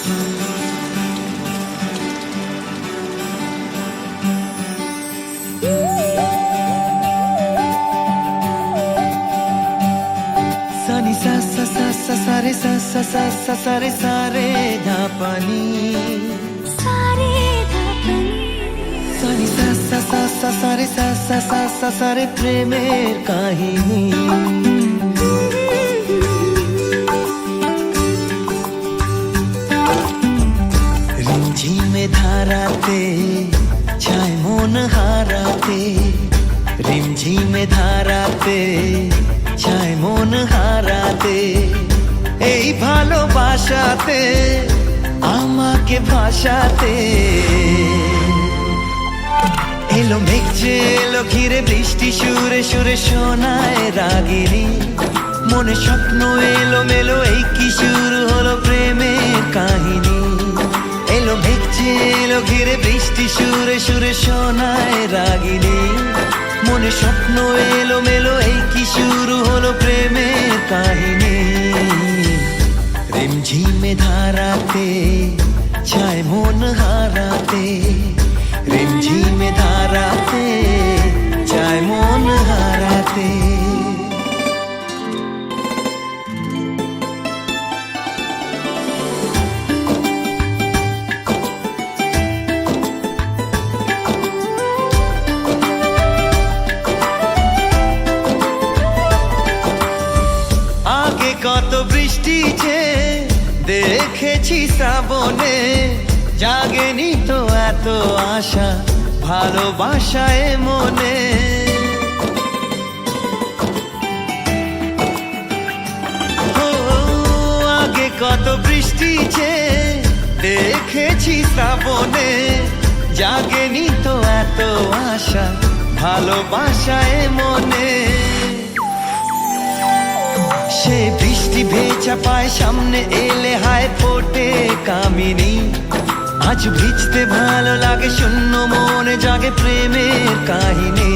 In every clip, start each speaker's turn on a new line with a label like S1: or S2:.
S1: সানি সা সা সা সা সা রে সা সা সা সা সা রে সা রে ধা পানি সানি সা সা সা সা সা রে সা সা সা সা সা রে প্রেমের কাহিনী রিমঝিমে ধারাতে ছায় মন হারাতে রিমঝিমে ধারাতে ছায় মন হারাতে এই ভালোবাসাতে আমাকে ভাসাতে এলো মেঘ যে এলো ঘিরে বৃষ্টি সুরে সুরে শোনায় রাগিনী মনে স্বপ্ন এলো মেলো এই কি শুরু হলো প্রেমের কাহিনী এলো মেঘ যে এলো ঘিরে বৃষ্টি সুরে সুরে শোনায় রাগিনী মনে স্বপ্ন এলো মেলো এই কি শুরু হলো প্রেমের কাহিনী রিমঝিমে ধারাতে ছায় মন হারাতে রিমঝিমে ধারাতে ছায় মন হারাতে কত বৃষ্টি যে দেখেছি শ্রাবণে জাগেনি তো এত আশা ভালোবাসায় মনে ও আগে কত বৃষ্টি যে দেখেছি শ্রাবণে জাগেনি তো এত আশা ভালোবাসায় মনে সে বৃষ্টি ভেজা পায় সামনে এলে হায় ফোটে কামিনী আজ ভিজতে ভালো লাগে শূন্য মনে জাগে প্রেমের কাহিনী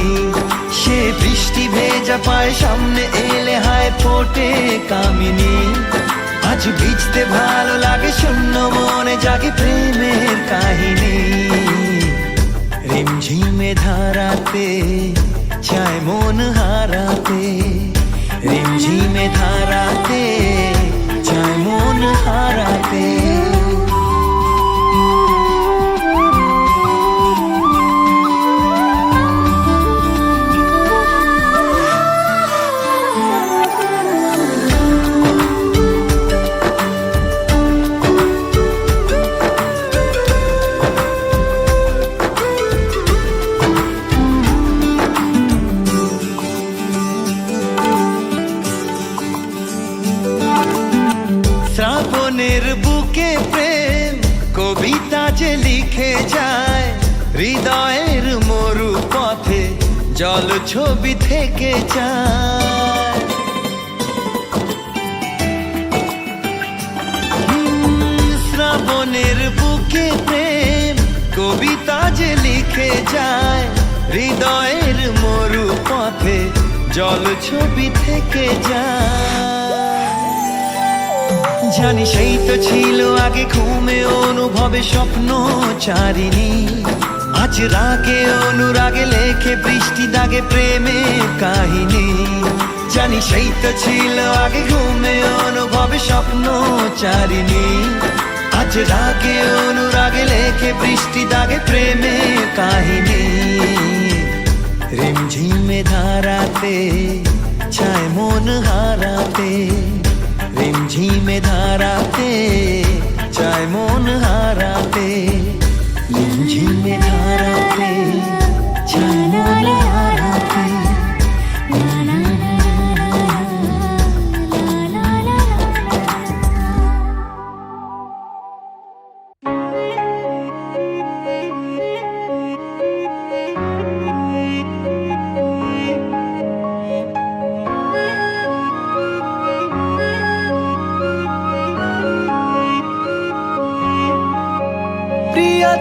S1: সে বৃষ্টি ভেজা পায় সামনে এলে হায় ফোটে কামিনী আজ ভিজতে ভালো লাগে শূন্য মনে জাগে প্রেমের কাহিনী রিমঝিমে ধারাতে চায় মন হারাতে রিমঝিমে ধারাতে চায় মন হারাতে শ্রাবণের বুকে প্রেম কবিতা যে লিখে যায় হৃদয়ের মরু পথে জল ছবি থেকে যায় শ্রাবণের বুকে প্রেম কবিতা যে লিখে যায় হৃদয়ের মরু পথে জল ছবি থেকে যায় জানি সেই তো ছিল আগে ঘুমে অনুভবে স্বপ্ন চারিণী আজ রাগে অনুরাগে লেখে বৃষ্টি দাগে প্রেমের কাহিনী জানি সেই তো ছিল আগে ঘুমে অনুভবে স্বপ্ন চারিণী আজ রাগে অনুরাগে লেখে বৃষ্টি দাগে প্রেমের কাহিনী রিমঝিমে ধারাতে চায় মন হারাতে রিমঝিমে ধারাতে চায় মন হারাতে রিমঝিমে ধারাতে চায় মন হারাতে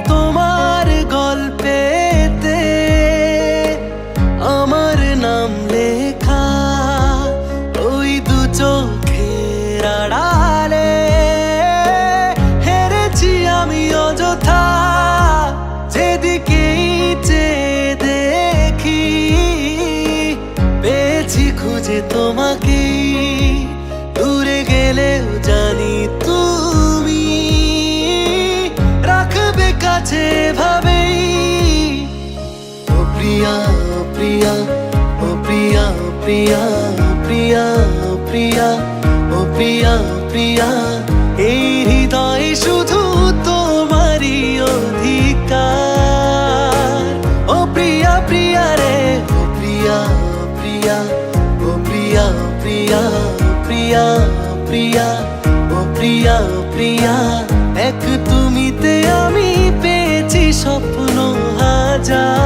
S1: তোমার গল্পেতে আমার নাম লেখা ওই দু চোখের আড়ালে হেরে অযথা যেদিকেই চেয়ে দেখি, পেয়েছি খুঁজে তোমাকে, দূরে গেলেও জানি তুমি রাখবে কাছে ভাবেই। ও প্রিয়া, ও প্রিয়া, ও প্রিয়া, ও প্রিয়া, ও প্রিয়া, ও প্রিয়া, ও প্রিয়া, ও প্রিয়া, এই হৃদয় শুধু তোমারই অধিকার। ও প্রিয়া, প্রিয়া রে, ও প্রিয়া, ও প্রিয়া, ও প্রিয়া, ও প্রিয়া, ও প্রিয়া, ও প্রিয়া, ও প্রিয়া, ও প্রিয়া, এক তুমিতে আমি পেয়েছি স্বপ্ন হাজার,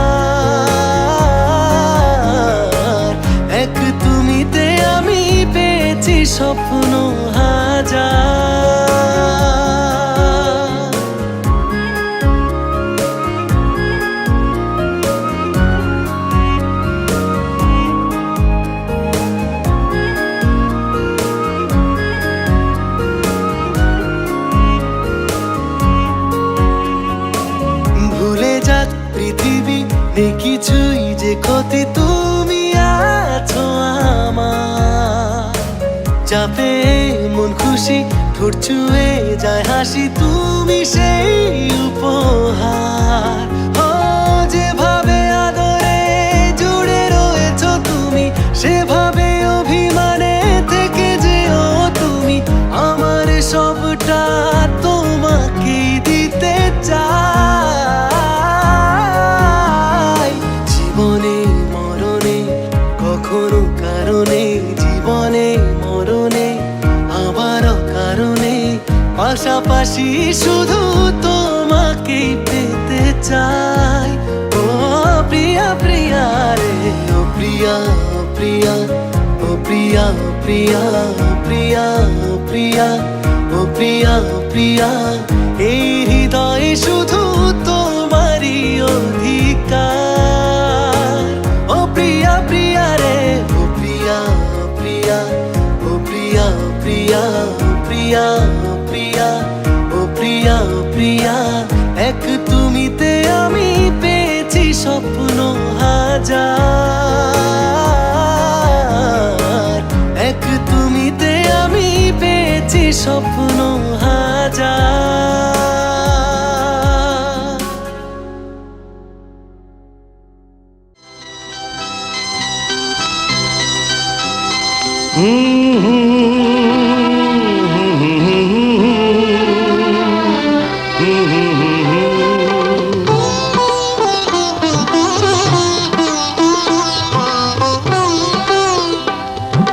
S1: এক তুমিতে আমি পেয়েছি স্বপ্ন হাজার। ভুলে যাক পৃথিবী, নেই কিছুই যে ক্ষতি, তুমি আছো আমার চাপে মন খুশি, ঠোঁট ছুঁয়ে যায় হাসি, তুমি সেই উপহার। ও যেভাবে আদরে জুড়ে রয়েছো তুমি, সেভাবে অভিমানে থেকে যেও তুমি, আমার সবটা তোমাকেই দিতে চাই। জীবনে মরণে কখনো কারণে, জীবনে মরণে আবারও কারণে, পাশাপাশি শুধু তোমাকেই পেতে চাই। ও প্রিয়া, প্রিয়া রে, ও প্রিয়া, ও প্রিয়া, ও প্রিয়া, ও প্রিয়া, ও প্রিয়া, ও প্রিয়া, ও প্রিয়া, ও প্রিয়া, এই হৃদয় শুধু তোমারই অধিকার। ও প্রিয়া, প্রিয়া রে, ও প্রিয়া, ও প্রিয়া, ও প্রিয়া, ও প্রিয়া, ও প্রিয়া, ও প্রিয়া, ও প্রিয়া, ও প্রিয়া, এক তুমিতে আমি পেয়েছি স্বপ্ন হাজার, এক তুমিতে আমি পেয়েছি স্বপ্ন হাজার।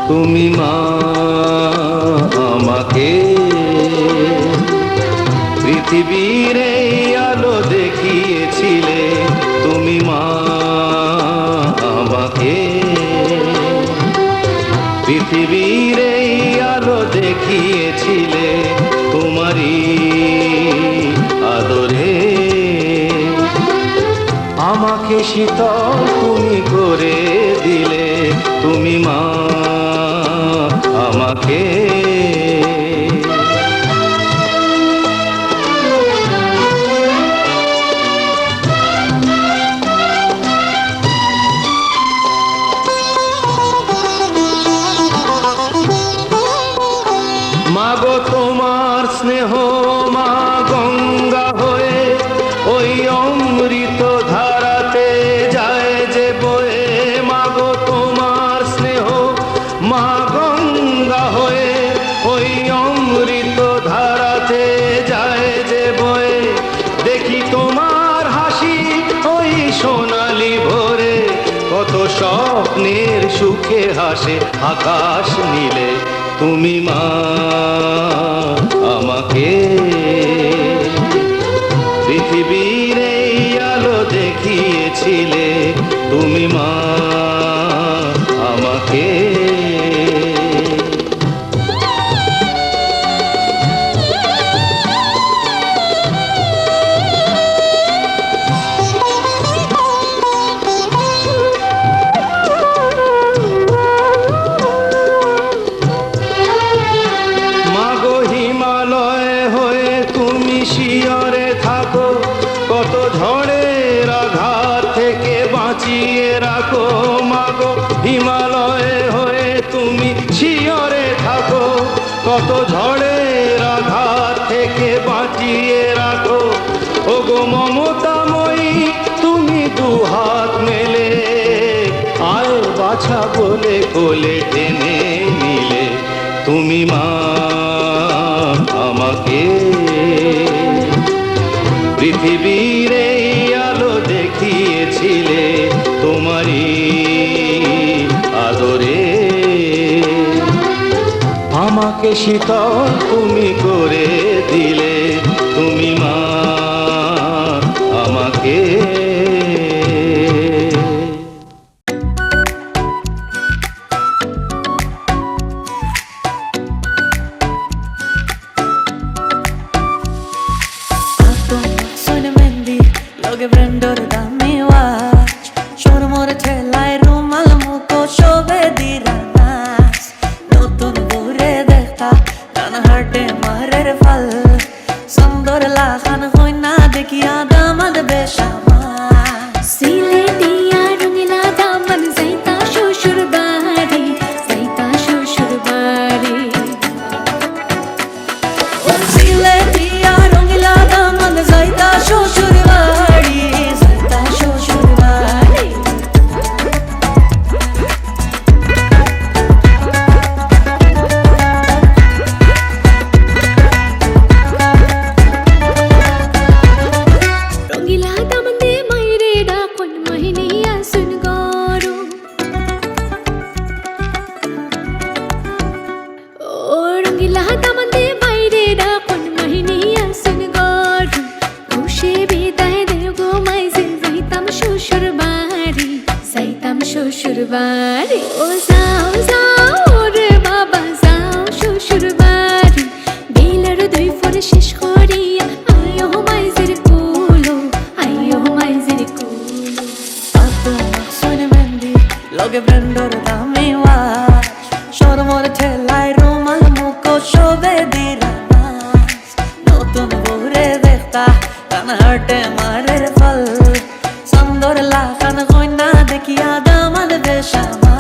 S2: তুমি মা আমাকে পৃথিবীর এই আলো দেখিয়েছিলে, তুমি মা আমাকে পৃথিবীর এই আলো দেখিয়েছিলে, তোমারই আদরে আমাকে শীতল তুমি করে দিলে, তুমি মা আমাকে। মাগো তোমার স্নেহ মা গঙ্গা হয়ে ওই অমৃত ধারাতে যায় যে বয়ে, মাগো তোমার স্নেহ মা গঙ্গা হয়ে ওই অমৃত ধারাতে যায় যে বয়ে, দেখি তোমার হাসি ওই সোনালি ভোরে, কত স্বপ্নের সুখে হাসে আকাশ নীলে, তুমি মা আমাকে পৃথিবীর এই আলো দেখিয়েছিলে, তুমি মা আমাকে। শিয়রে থাক শত ঝড়ের আঘাত থেকে বাঁচিয়ে রাখো ওগো মমতাময়ী তুমি দুহাত মেলে আয় বাছা বলে কোলে টেনে নিলে তুমি মা আমাকে পৃথিবীর এই আলো দেখিয়েছিলে তোমারই আদরে আমাকে শীতল তুমি করে দিলে তুমি মা আমাকে
S3: Loge brendor da mi watch Shor more thelai rumal muko shobe diranas Notun bure dekhta Dana harte marer fal Sandor lakhan hoy na dekhiya damad beshama
S4: সিলেটিয়া Rangeela Daman যাইতা শ্বশুর বাড়ি যাইতা শ্বশুর বাড়ি
S3: O siletiya rongila daman zaita shoshur bari Zaita shoshur bari
S4: Rangeela Daman দে মাইরে ডাকন মহিনিয়া সুন গরু ও রঙিলা দামন দে মাইরে ডাকন মহিনিয়া সুন গরু খুশি বিদায় দে গো মাইজে যাইতাম শ্বশুর বাড়ি যাইতাম শ্বশুর বাড়ি ও যাও যাও রে বাবা যাও শ্বশুর বাড়ি বিলের দুই ফরে শেষ করিয়া আইও মাইজের কুলো আইও মাইজের কুলো
S3: Tanto sono mendi Loge brendor da mi watch Shor more thelai rumal muko shobe diranas Notun bure dekhta Dana harte marer fal Sandor lakhan hoy na dekhiya damad beshama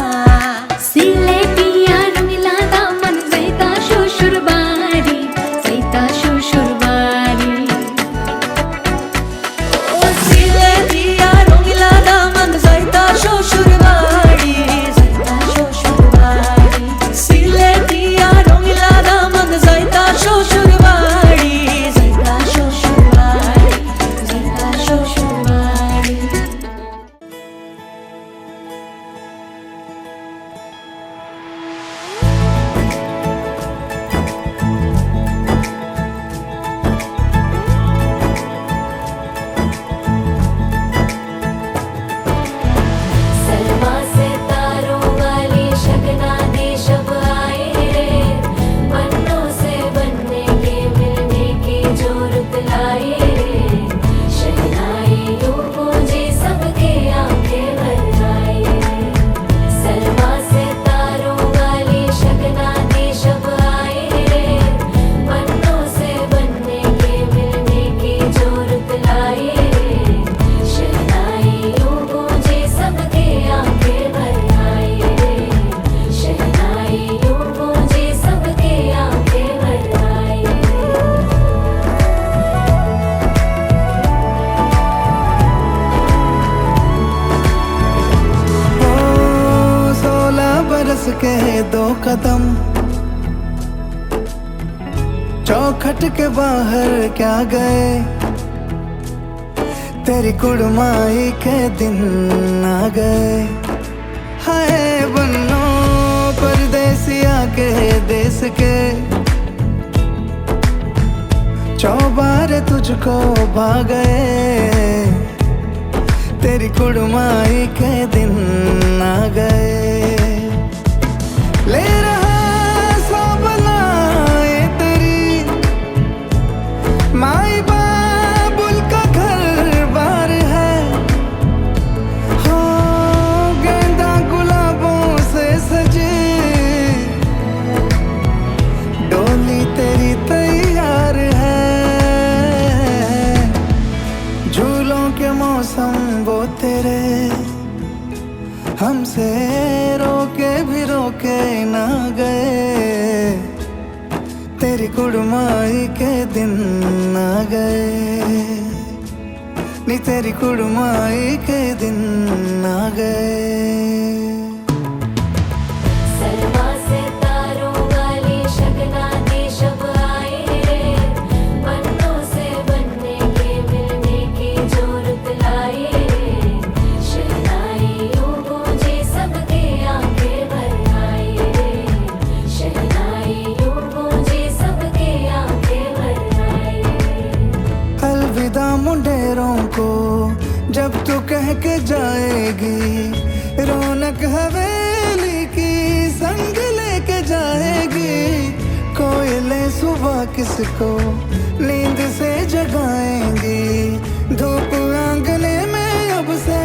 S4: সিলেটিয়া Rangeela Daman যাইতা শ্বশুর বাড়ি যাইতা শ্বশুর বাড়ি
S3: O siletiya rongila daman zaita shoshur bari Zaita shoshur bari Siletiya rongila daman zaita shoshur bari Zaita shoshur bari Zaita shoshur bari
S4: Salma से तारों वाली शगना दे शब आए रे बनों से बनने के मिलने की जो रुत लाए रे शहनाई यूं गूंजे सबके आंखें भर आए रे सलमा से तारों वाली शगना दे शब आए रे बनों से बनने के मिलने की जो रुत लाए रे शहनाई यूं गूंजे सबके आंखें भर आए रे शहनाई यूं गूंजे सबके आंखें भर आए रे
S1: ओ 16 बरस के 2 कदम चौखट के बाहर क्या गए तेरी कुड़माई के दिन आ गए हाय बन्नो परदेसिया के देश के चौबारे तुझको भा गए तेरी कुड़माई के दिन आ गए ले रहा सब लाए तेरी माई बाबुल का घर बार है हो गेंदा गुलाबों से सजे डोली तेरी तैयार है झूलों के मौसम वो तेरे हमसे रोके भी रोके ना गए
S5: कुड़माई के दिन आ गए, नी तेरी कुड़माई के दिन आ गए।
S4: सलमा से तारों वाली शगना दी शब आई रे, बन्नों से बनने के मिलने की जरूरत लाई रे। शहनाई यूं गूंजे सबकी आंखें भर आई रे, शहनाई यूं गूंजे सबकी आंखें भर आई रे।
S5: अलविदा मुंडेरों को जब तू कह के जाएगी, रौनक हवेली की संग लेके जाएगी। कोयले सुबह किसको नींद से जगाएंगी, धूप आंगने में अब से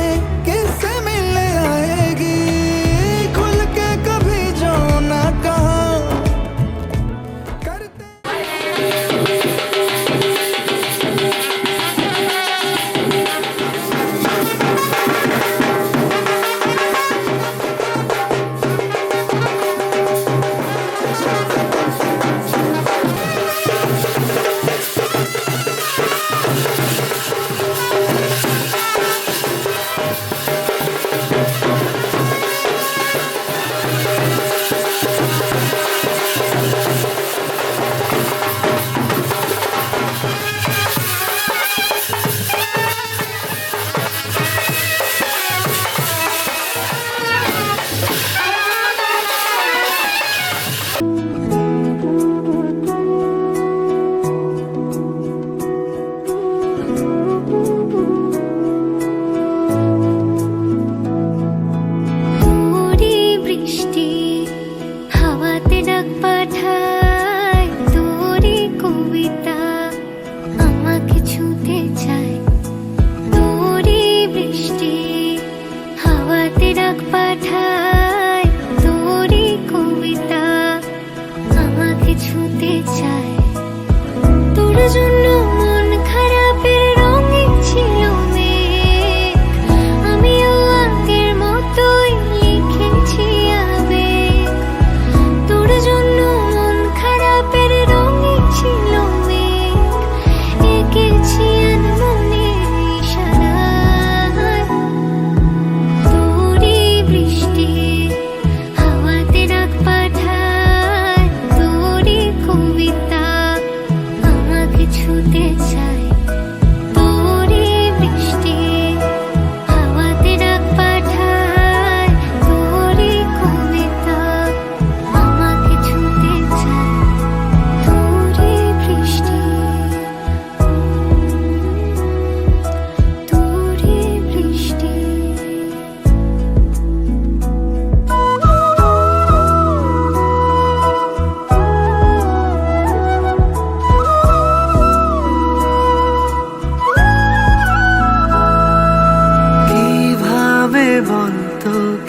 S5: किससे मिलने आएगी। खुल के कभी जो ना कहा करते।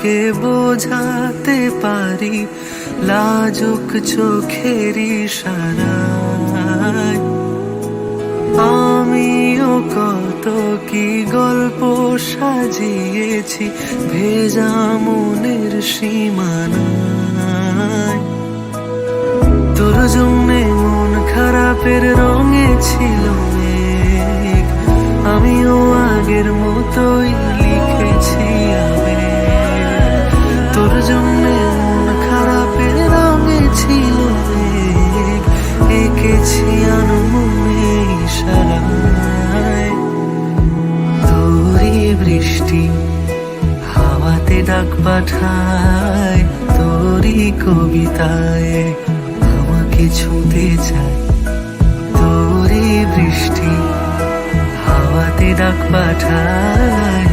S1: কে বোঝাতে পারি লাজুক চোখের ইশারায়। আমিও কত কি গল্প সাজিয়েছি ভেজা মনের সীমানায়। তোর জন্যে মন খারাপের রঙে ছিল মেঘ, আমিও আগের মতোই লিখেছি আবেগ। তোর জন্যে মন খারাপের রঙে ছিল মেঘ, এঁকেছি আনমনে ইশারায়। তোরই বৃষ্টি হাওয়াতে ডাক পাঠায়, তোরই কবিতায় আমাকে ছুঁতে চায়। তোরই বৃষ্টি হাওয়াতে ডাক পাঠায়,